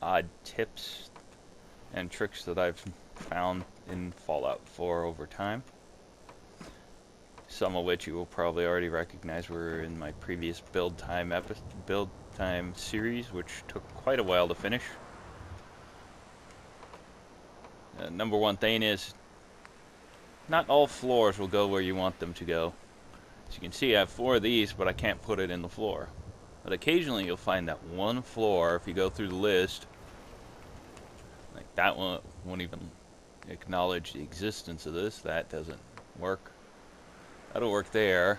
odd tips and tricks that I've found in Fallout 4 over time. Some of which you will probably already recognize were in my previous build time series, which took quite a while to finish. Number one thing is, not all floors will go where you want them to go. As you can see, I have 4 of these, but I can't put it in the floor. But occasionally you'll find that one floor, if you go through the list, like that one won't even acknowledge the existence of this. That doesn't work. That'll work there.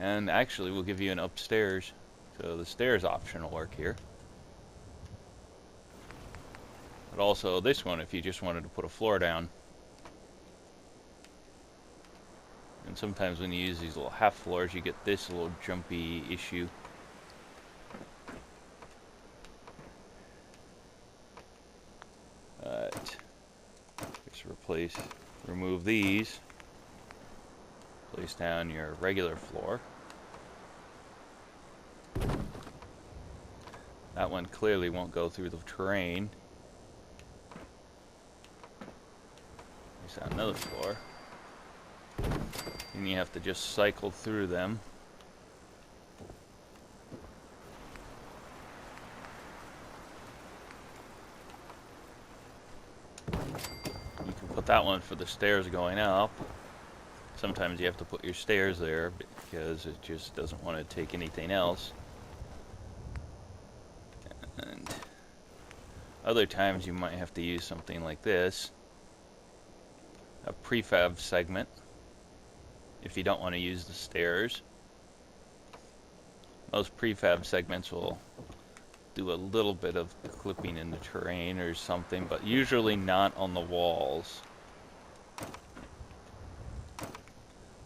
And actually we'll give you an upstairs. So the stairs option will work here. But also this one if you just wanted to put a floor down. And sometimes when you use these little half floors, you get this little jumpy issue. Just remove these. Place down your regular floor. That one clearly won't go through the terrain. Place down another floor. And you have to just cycle through them. You can put that one for the stairs going up. Sometimes you have to put your stairs there because it just doesn't want to take anything else. And other times you might have to use something like this. A prefab segment. If you don't want to use the stairs. Most prefab segments will do a little bit of clipping in the terrain or something, but usually not on the walls.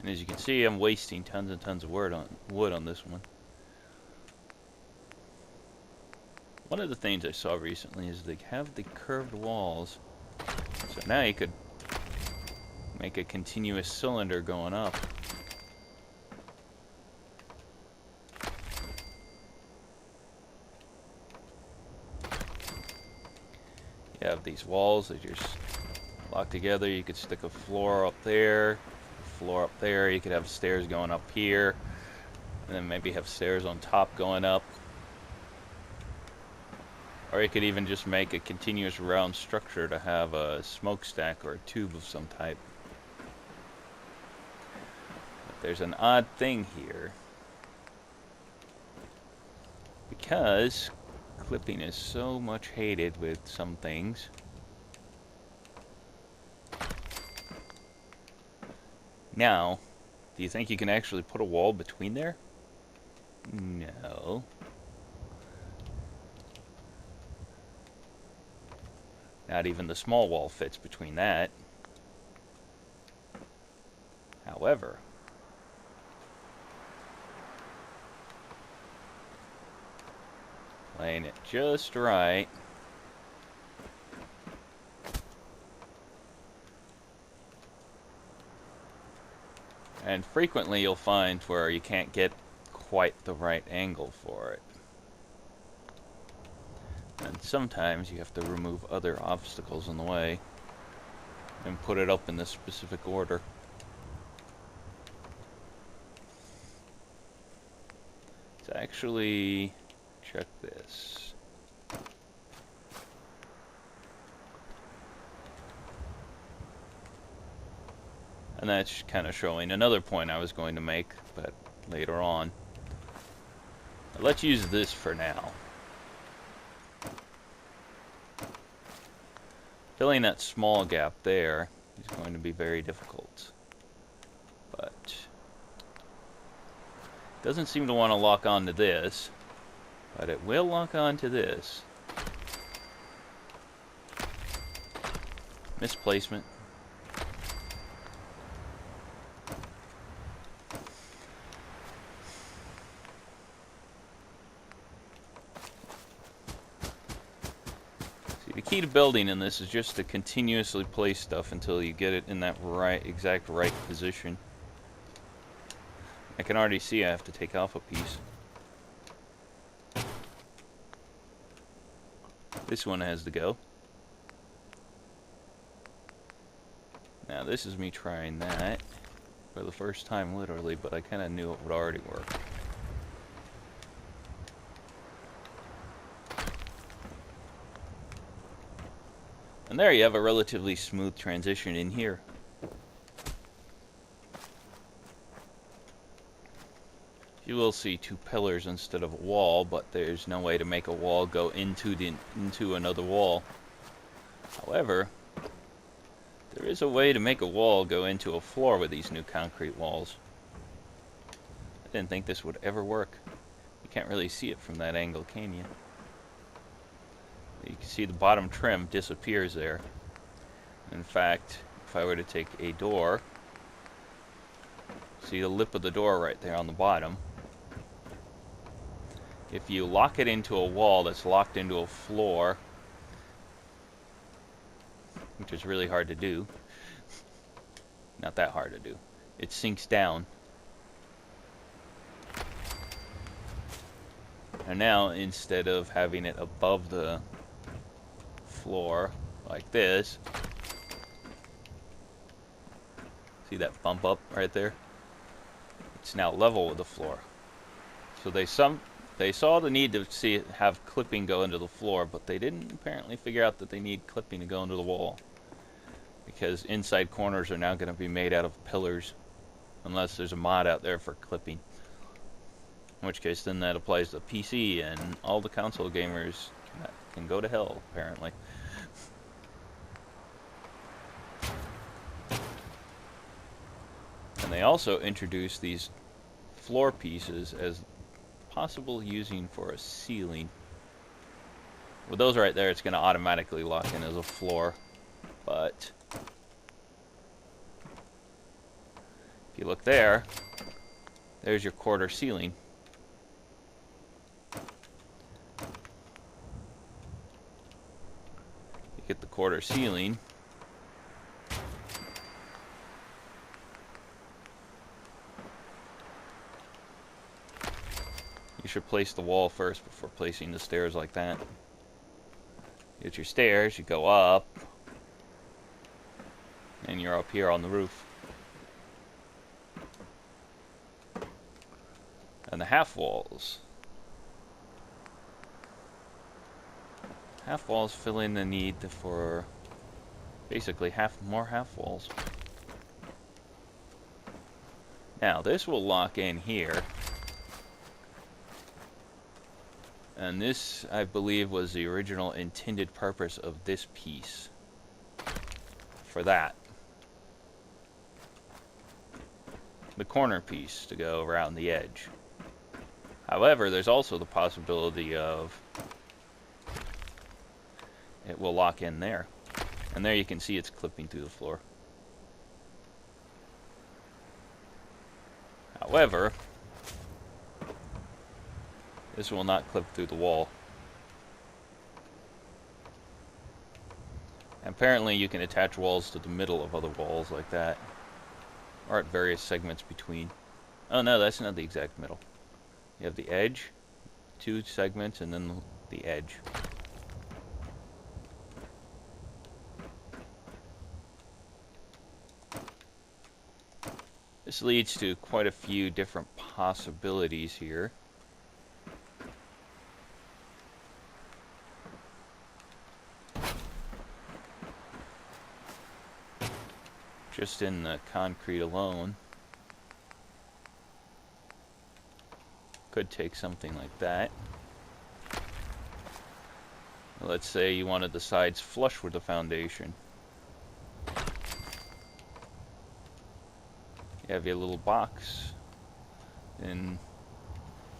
And as you can see, I'm wasting tons and tons of wood on this one. One of the things I saw recently is they have the curved walls. So now you could make a continuous cylinder going up. You have these walls that just lock together. You could stick a floor up there, floor up there. You could have stairs going up here, and then maybe have stairs on top going up. Or you could even just make a continuous round structure to have a smokestack or a tube of some type. But there's an odd thing here. Because clipping is so much hated with some things. Now, do you think you can actually put a wall between there? No. Not even the small wall fits between that. However, laying it just right, and frequently you'll find where you can't get quite the right angle for it. And sometimes you have to remove other obstacles in the way and put it up in this specific order. It's actually, check this. And that's kind of showing another point I was going to make, but later on. But let's use this for now. Filling that small gap there is going to be very difficult. But it doesn't seem to want to lock onto this, but it will lock onto this. Misplacement. The key to building in this is just to continuously place stuff until you get it in that exact right position. I can already see I have to take off a piece. This one has to go. Now this is me trying that for the first time literally, but I kind of knew it would already work. And there you have a relatively smooth transition in here. You will see two pillars instead of a wall, but there's no way to make a wall go into another wall. However, there is a way to make a wall go into a floor with these new concrete walls. I didn't think this would ever work. You can't really see it from that angle, can you? You can see the bottom trim disappears there. In fact, if I were to take a door, see the lip of the door right there on the bottom. If you lock it into a wall that's locked into a floor, which is really hard to do, not that hard to do, it sinks down. And now, instead of having it above the floor like this, see that bump up right there? It's now level with the floor. So they saw the need to have clipping go into the floor, but they didn't apparently figure out that they need clipping to go into the wall, because inside corners are now going to be made out of pillars, unless there's a mod out there for clipping. In which case, then that applies to PC, and all the console gamers can go to hell, apparently. And they also introduced these floor pieces as possible using for a ceiling. With those right there, it's going to automatically lock in as a floor. But if you look there, there's your quarter ceiling. You get the quarter ceiling. You should place the wall first before placing the stairs like that. Get your stairs, you go up, and you're up here on the roof. And the half walls. Half walls fill in the need for basically more half walls. Now this will lock in here. And this, I believe, was the original intended purpose of this piece. For that. The corner piece to go around the edge. However, there's also the possibility of it will lock in there. And there you can see it's clipping through the floor. However, this will not clip through the wall. Apparently you can attach walls to the middle of other walls like that. Or at various segments between. Oh no, that's not the exact middle. You have the edge, 2 segments, and then the edge. This leads to quite a few different possibilities here. Just in the concrete alone. Could take something like that. Let's say you wanted the sides flush with the foundation. You have your little box, and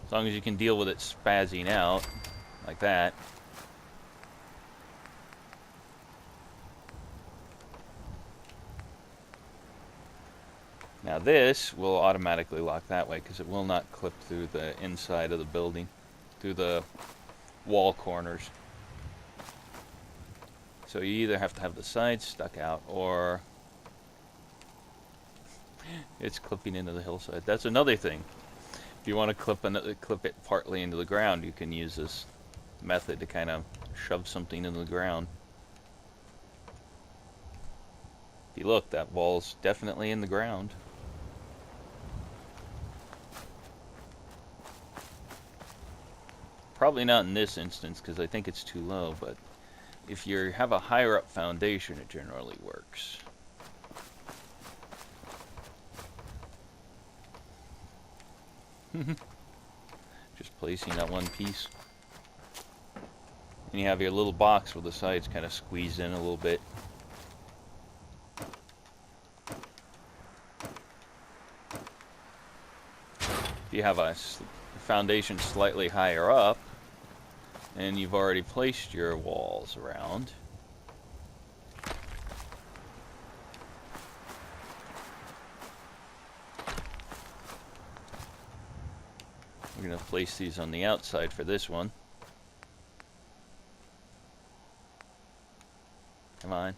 as long as you can deal with it spazzing out like that, now this will automatically lock that way because it will not clip through the inside of the building, through the wall corners. So you either have to have the sides stuck out or it's clipping into the hillside. That's another thing. If you want to clip it partly into the ground, you can use this method to kind of shove something into the ground. If you look, that wall's definitely in the ground. Probably not in this instance because I think it's too low, but if you have a higher up foundation, it generally works. Just placing that one piece. And you have your little box with the sides kind of squeezed in a little bit. If you have a foundation slightly higher up, and you've already placed your walls around, we're going to place these on the outside for this one. Come on.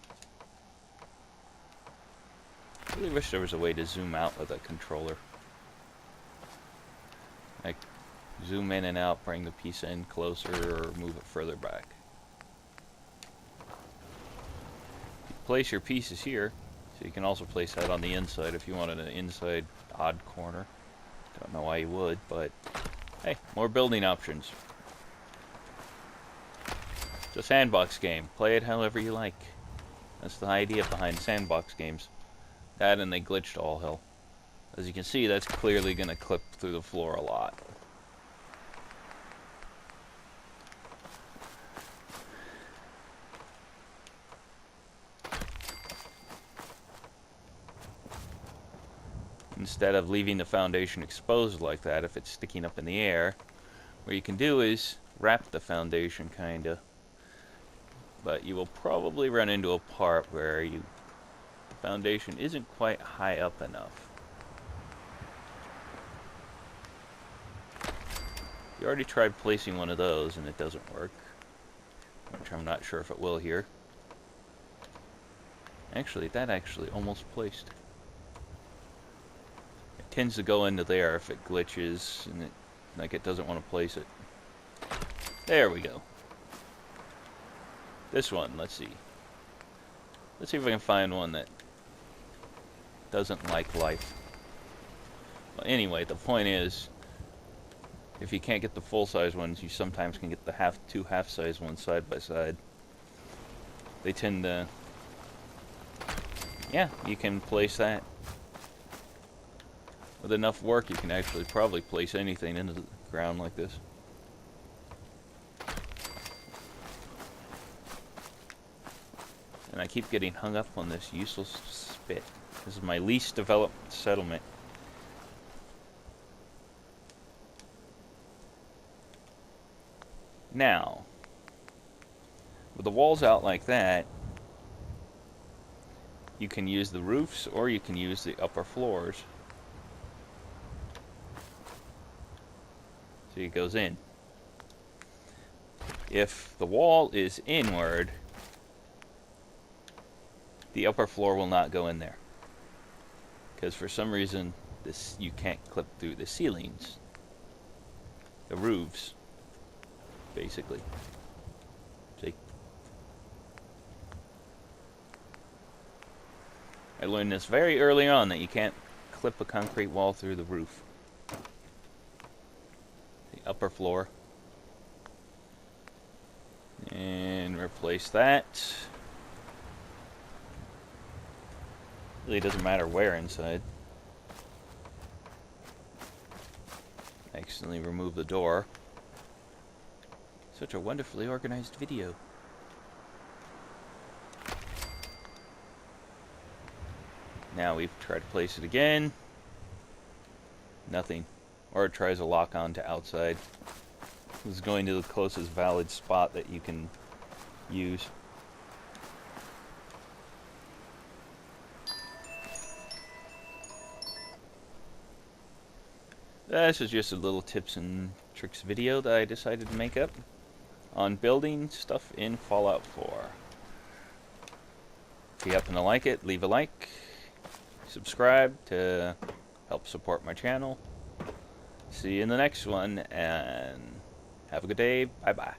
I really wish there was a way to zoom out with a controller. Like, zoom in and out, bring the piece in closer, or move it further back. You place your pieces here, so you can also place that on the inside if you wanted an inside odd corner. Don't know why you would, but hey, more building options. It's a sandbox game. Play it however you like. That's the idea behind sandbox games. That and they glitched all hell. As you can see, that's clearly going to clip through the floor a lot. Instead of leaving the foundation exposed like that, if it's sticking up in the air, what you can do is wrap the foundation, kinda. But you will probably run into a part where the foundation isn't quite high up enough. You already tried placing one of those and it doesn't work, which I'm not sure if it will here. Actually, that actually almost placed. It tends to go into there if it glitches and it doesn't want to place it. There we go. This one, let's see. Let's see if I can find one that doesn't like life. Well, anyway, the point is, if you can't get the full-size ones, you sometimes can get the two half-size ones side by side. They tend to... Yeah, you can place that. With enough work, you can actually probably place anything into the ground like this. And I keep getting hung up on this useless spit. This is my least developed settlement. Now, with the walls out like that, you can use the roofs or you can use the upper floors. So it goes in. If the wall is inward, the upper floor will not go in there. Because for some reason, you can't clip through the ceilings. The roofs. Basically. See? I learned this very early on that you can't clip a concrete wall through the roof. The upper floor. And replace that. Really doesn't matter where inside. Accidentally remove the door. Such a wonderfully organized video. Now we've tried to place it again. Nothing. Or it tries to lock on to outside. This is going to the closest valid spot that you can use. This is just a little tips and tricks video that I decided to make up on building stuff in Fallout 4. If you happen to like it, leave a like, subscribe to help support my channel. See you in the next one, and have a good day. Bye-bye.